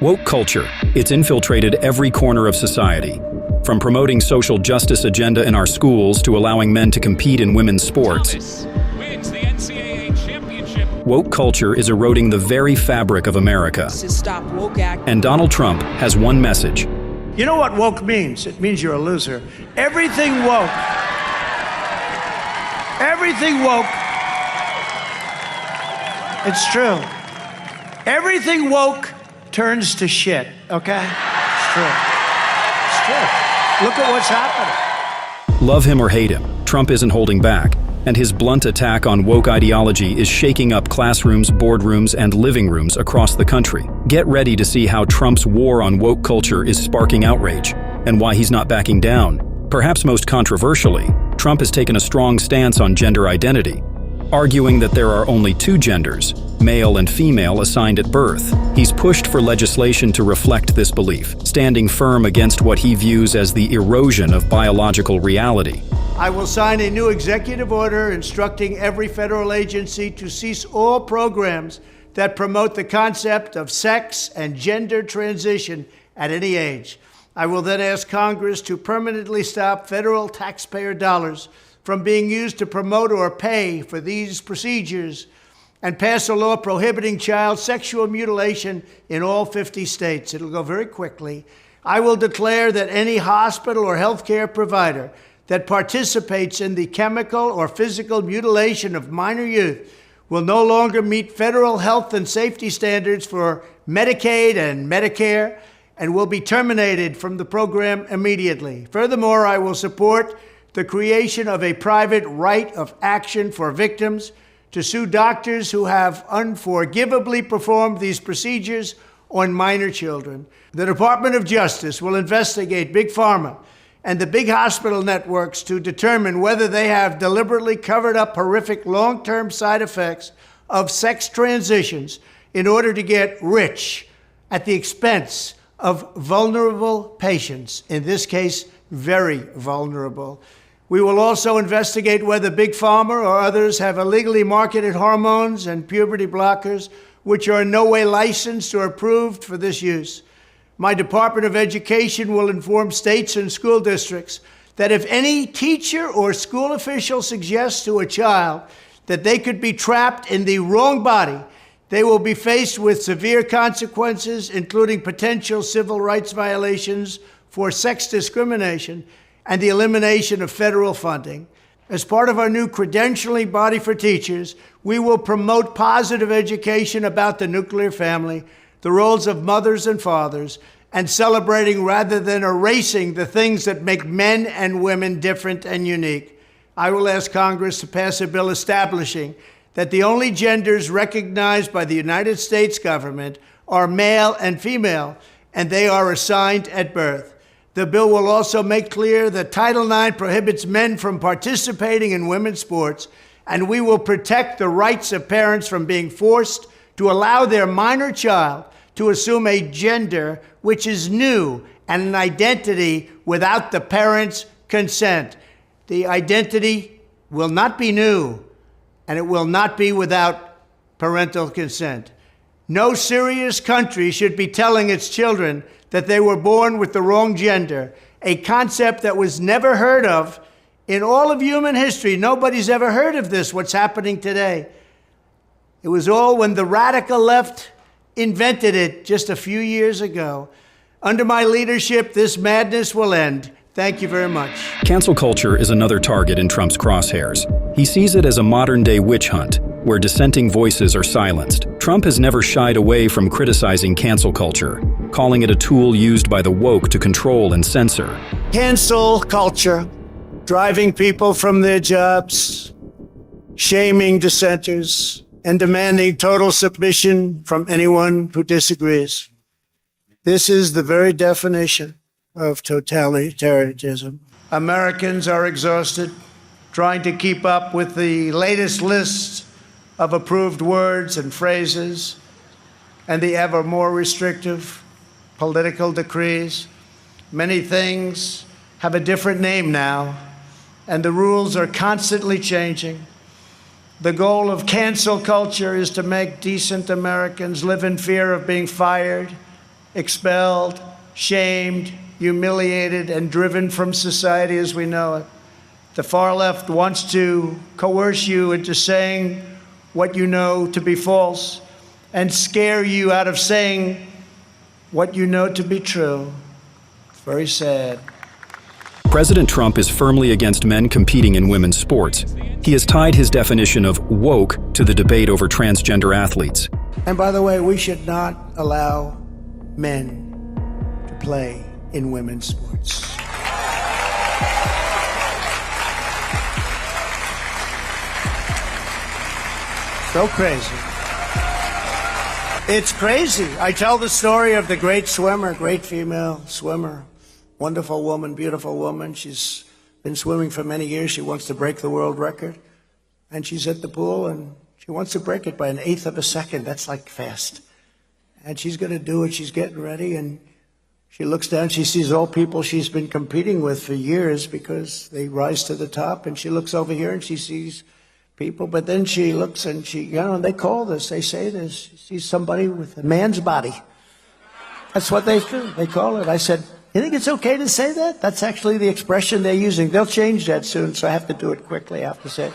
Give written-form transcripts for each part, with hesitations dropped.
Woke culture, it's infiltrated every corner of society. From promoting social justice agenda in our schools to allowing men to compete in women's sports. Wins the NCAA championship. Woke culture is eroding the very fabric of America. Stop woke act. And Donald Trump has one message. You know what woke means? It means you're a loser. Everything woke. Everything woke. It's true. Everything woke turns to shit, okay? It's true. It's true. Look at what's happening. Love him or hate him, Trump isn't holding back, and his blunt attack on woke ideology is shaking up classrooms, boardrooms, and living rooms across the country. Get ready to see how Trump's war on woke culture is sparking outrage, and why he's not backing down. Perhaps most controversially, Trump has taken a strong stance on gender identity, arguing that there are only two genders, male and female, assigned at birth. He's pushed for legislation to reflect this belief, standing firm against what he views as the erosion of biological reality. I will sign a new executive order instructing every federal agency to cease all programs that promote the concept of sex and gender transition at any age. I will then ask Congress to permanently stop federal taxpayer dollars from being used to promote or pay for these procedures, and pass a law prohibiting child sexual mutilation in all 50 states. It'll go very quickly. I will declare that any hospital or healthcare provider that participates in the chemical or physical mutilation of minor youth will no longer meet federal health and safety standards for Medicaid and Medicare and will be terminated from the program immediately. Furthermore, I will support the creation of a private right of action for victims to sue doctors who have unforgivably performed these procedures on minor children. The Department of Justice will investigate Big Pharma and the big hospital networks to determine whether they have deliberately covered up horrific long-term side effects of sex transitions in order to get rich at the expense of vulnerable patients, in this case, very vulnerable. We will also investigate whether Big Pharma or others have illegally marketed hormones and puberty blockers, which are in no way licensed or approved for this use. My Department of Education will inform states and school districts that if any teacher or school official suggests to a child that they could be trapped in the wrong body, they will be faced with severe consequences, including potential civil rights violations for sex discrimination and the elimination of federal funding. As part of our new credentialing body for teachers, we will promote positive education about the nuclear family, the roles of mothers and fathers, and celebrating rather than erasing the things that make men and women different and unique. I will ask Congress to pass a bill establishing that the only genders recognized by the United States government are male and female, and they are assigned at birth. The bill will also make clear that Title IX prohibits men from participating in women's sports, and we will protect the rights of parents from being forced to allow their minor child to assume a gender which is new and an identity without the parents' consent. The identity will not be new, and it will not be without parental consent. No serious country should be telling its children that they were born with the wrong gender, a concept that was never heard of in all of human history. Nobody's ever heard of this, what's happening today. It was all when the radical left invented it just a few years ago. Under my leadership, this madness will end. Thank you very much. Cancel culture is another target in Trump's crosshairs. He sees it as a modern-day witch hunt, where dissenting voices are silenced. Trump has never shied away from criticizing cancel culture, calling it a tool used by the woke to control and censor. Cancel culture, driving people from their jobs, shaming dissenters, and demanding total submission from anyone who disagrees. This is the very definition of totalitarianism. Americans are exhausted, trying to keep up with the latest lists of approved words and phrases and the ever more restrictive political decrees. Many things have a different name now, and the rules are constantly changing. The goal of cancel culture is to make decent Americans live in fear of being fired, expelled, shamed, humiliated, and driven from society as we know it. The far left wants to coerce you into saying what you know to be false and scare you out of saying what you know to be true. It's very sad. President Trump is firmly against men competing in women's sports. He has tied his definition of woke to the debate over transgender athletes. And by the way, we should not allow men to play in women's sports. So crazy. It's crazy. I tell the story of the great swimmer, great female swimmer, wonderful woman, beautiful woman. She's been swimming for many years. She wants to break the world record. And she's at the pool and she wants to break it by 1/8 of a second. That's like fast. And she's going to do it. She's getting ready. And she looks down. She sees all people she's been competing with for years because they rise to the top. And she looks over here and she sees people. But then she looks and they call this. They say this. She sees somebody with a man's body. That's what they do. They call it. I said, you think it's okay to say that? That's actually the expression they're using. They'll change that soon, so I have to do it quickly, I have to say,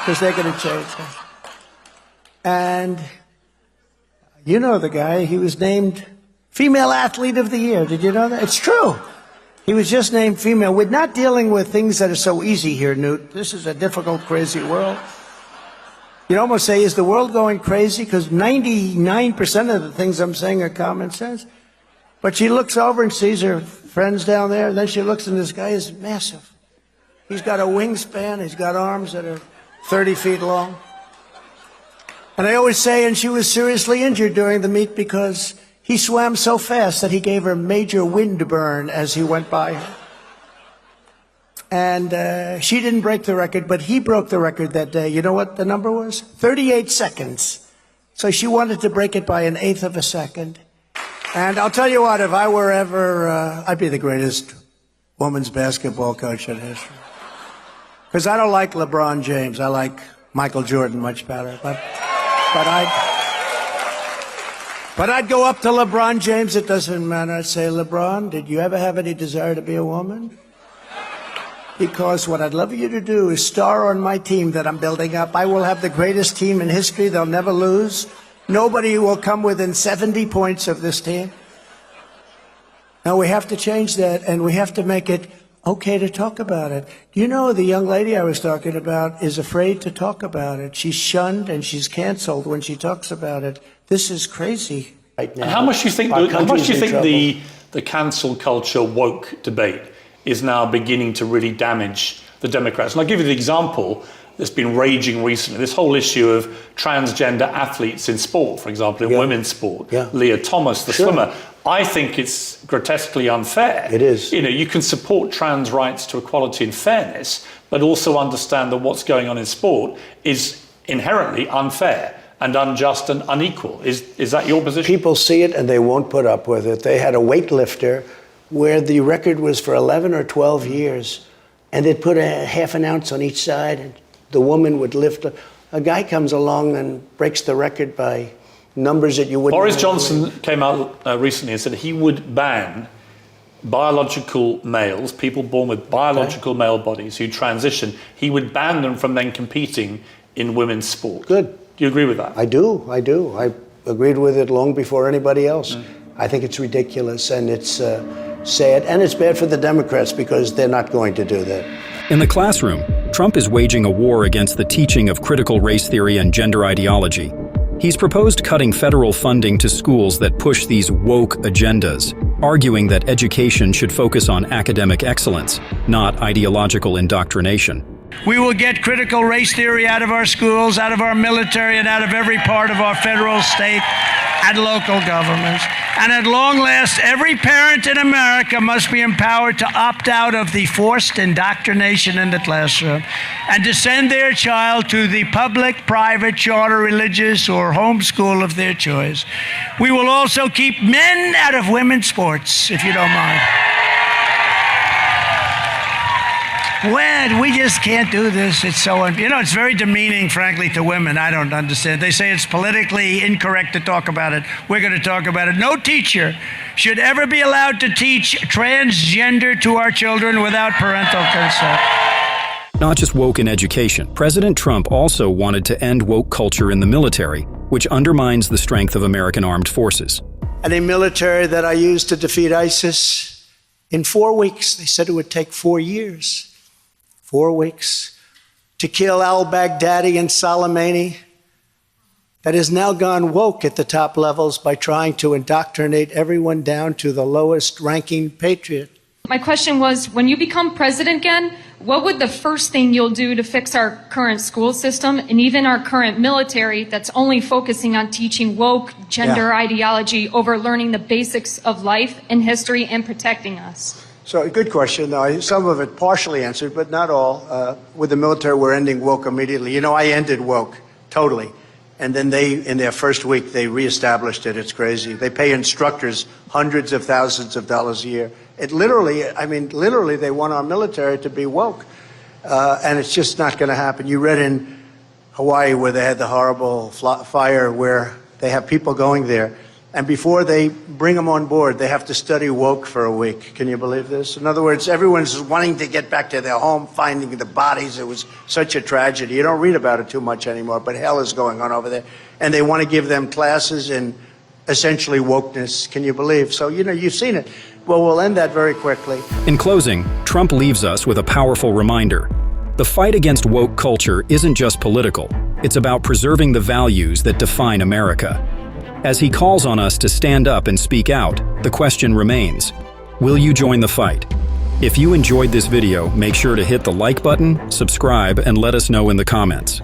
because they're going to change that. And you know the guy, he was named Female Athlete of the Year. Did you know that? It's true. He was just named female. We're not dealing with things that are so easy here, Newt. This is a difficult, crazy world. You'd almost say, is the world going crazy? Because 99% of the things I'm saying are common sense. But she looks over and sees her friends down there, and then she looks and this guy is massive. He's got a wingspan, he's got arms that are 30 feet long. And I always say, and she was seriously injured during the meet because he swam so fast that he gave her major wind burn as he went by her. And she didn't break the record, but he broke the record that day. You know what the number was? 38 seconds. So she wanted to break it by 1/8 of a second. And I'll tell you what, if I were ever, I'd be the greatest women's basketball coach in history. Because I don't like LeBron James. I like Michael Jordan much better. But I'd go up to LeBron James. It doesn't matter. I'd say, LeBron, did you ever have any desire to be a woman? Because what I'd love you to do is star on my team that I'm building up. I will have the greatest team in history. They'll never lose. Nobody will come within 70 points of this team. Now we have to change that, and we have to make it okay to talk about it. Do you know the young lady I was talking about is afraid to talk about it? She's shunned and she's canceled when she talks about it. This is crazy right now. And how much do you think the cancel culture woke debate is now beginning to really damage the Democrats? And I'll give you the example that's been raging recently, this whole issue of transgender athletes in sport, for example, in women's sport. Leah Thomas, the swimmer. I think it's grotesquely unfair. It is. You know, you can support trans rights to equality and fairness, but also understand that what's going on in sport is inherently unfair and unjust and unequal. Is that your position? People see it and they won't put up with it. They had a weightlifter where the record was for 11 or 12 years, and they'd put a half an ounce on each side, and the woman would lift. A guy comes along and breaks the record by numbers that you wouldn't. Boris Johnson came out recently and said he would ban biological males, people born with biological male bodies who transition. He would ban them from then competing in women's sport. Good. Do you agree with that? I do. I agreed with it long before anybody else. I think it's ridiculous, and it's sad, and it's bad for the Democrats because they're not going to do that. In the classroom, Trump is waging a war against the teaching of critical race theory and gender ideology. He's proposed cutting federal funding to schools that push these woke agendas, arguing that education should focus on academic excellence, not ideological indoctrination. We will get critical race theory out of our schools, out of our military, and out of every part of our federal, state, and local governments. And at long last, every parent in America must be empowered to opt out of the forced indoctrination in the classroom and to send their child to the public, private, charter, religious, or homeschool of their choice. We will also keep men out of women's sports, if you don't mind. When we just can't do this, it's so, it's very demeaning, frankly, to women. I don't understand. They say it's politically incorrect to talk about it. We're going to talk about it. No teacher should ever be allowed to teach transgender to our children without parental consent. Not just woke in education, President Trump also wanted to end woke culture in the military, which undermines the strength of American armed forces. And a military that I used to defeat ISIS, in 4 weeks, they said it would take 4 years. 4 weeks to kill al-Baghdadi and Soleimani, that has now gone woke at the top levels by trying to indoctrinate everyone down to the lowest ranking patriot. My question was, when you become president again, what would the first thing you'll do to fix our current school system and even our current military that's only focusing on teaching woke gender ideology over learning the basics of life and history and protecting us? So a good question. Some of it partially answered, but not all. With the military, we're ending woke immediately. You know, I ended woke totally. And then in their first week, they reestablished it. It's crazy. They pay instructors hundreds of thousands of dollars a year. It literally, they want our military to be woke. And it's just not going to happen. You read in Hawaii where they had the horrible fire where they have people going there. And before they bring them on board, they have to study woke for a week. Can you believe this? In other words, everyone's wanting to get back to their home, finding the bodies. It was such a tragedy. You don't read about it too much anymore, but hell is going on over there. And they want to give them classes in essentially wokeness. Can you believe? So, you know, you've seen it. Well, we'll end that very quickly. In closing, Trump leaves us with a powerful reminder. The fight against woke culture isn't just political. It's about preserving the values that define America. As he calls on us to stand up and speak out, the question remains, will you join the fight? If you enjoyed this video, make sure to hit the like button, subscribe, and let us know in the comments.